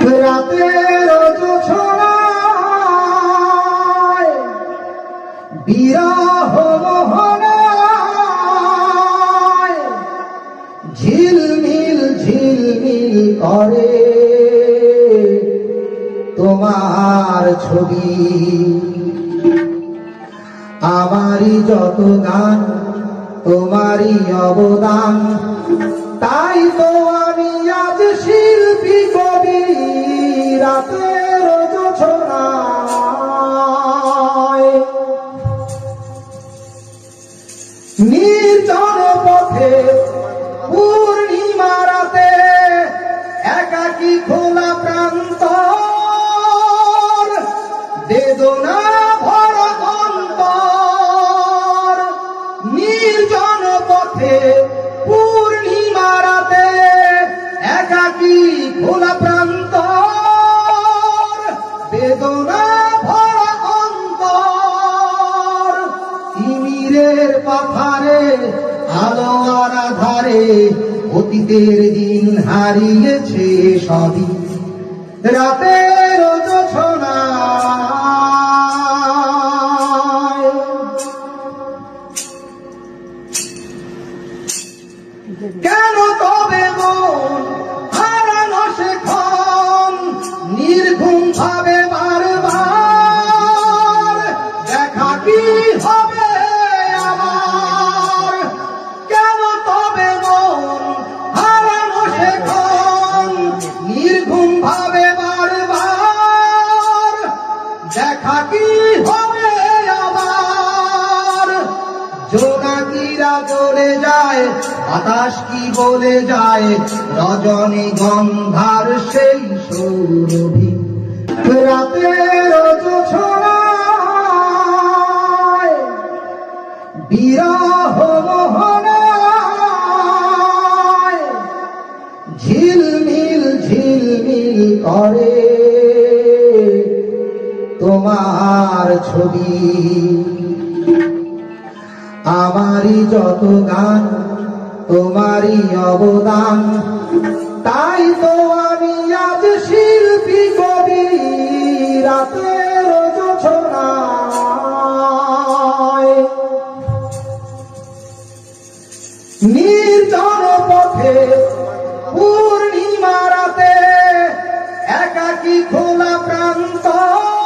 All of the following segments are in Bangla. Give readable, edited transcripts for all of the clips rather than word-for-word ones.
রাতের জোছনায় বিরহ মোহনায় ঝিলমিল ঝিলমিল করে তোমার ছবি। আমারই যত গান তোমারই অবদান, তাই তো আমি আজ শিল্পী কবি। রাতের জোছনায় নির্জন পথে পূর্ণিমা রাতে একাকী খোলা প্রান্তর, বেদনা ভরা অন্তর। নির্জন পথে পূর্ণিমা রাতে একাকী খোলা প্রান্তর, বেদনা ভরা অন্তর। তিমিরের পাথারে আলো আর আধারে অতীতের দিন হারিয়েছে সবই। রাতের জোছনায় কেন তবে মন হারানো সেক্ষণ নির্ঘুম ভাবে বারবার? দেখা কি হবে আমার? কেন তবে মন হারানো সেক্ষণ নির্ঘুম ভাবে বারবার? দেখা কি হবে আবার? জোনাকিরা জ্বলে যায়, বাতাস কি বলে যায়, রজনী গন্ধার সেই সৌরভী। রাতের জোছনায় বিরহ মোহনায় ঝিলমিল ঝিলমিল করে তোমার ছবি। আমারই যত গান তোমারই অবদান, তাই তো আমি আজ শিল্পী কবি। রাতের জোছনায় নির্জন পথে পূর্ণিমা রাতে একাকী খোলা প্রান্তর,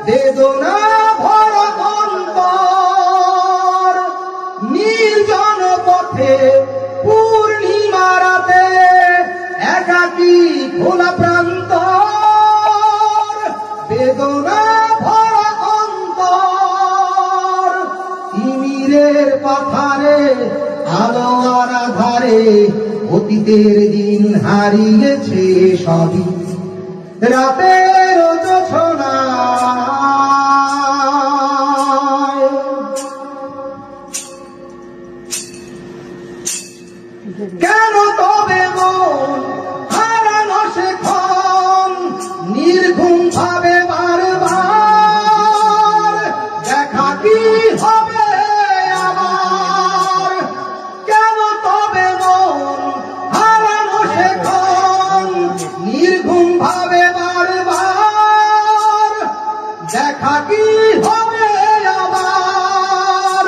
বেদনা ভরা অন্তর। নির্জন পথে পূর্ণিমা রাতে একাকী খোলা প্রান্তর, বেদনা ভরা অন্তর। তিমিরের পাথারে আলো আর আধারে অতীতের দিন হারিয়েছে সবই। রাতের জোছনায় কেন তবে মন হারানো সেক্ষণ নির্ঘুম ভাবে বারবার? দেখা কি হবে আবার? কেন তবে মন হারানো সেক্ষণ নির্ঘুম ভাবে বারবার? দেখা কি হবে আবার?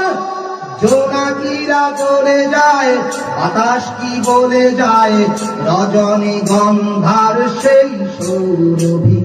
জোনাকিরা জ্বলে যায়, বাতাস কি বলে যায়, রজনী গন্ধার সেই সৌরভী।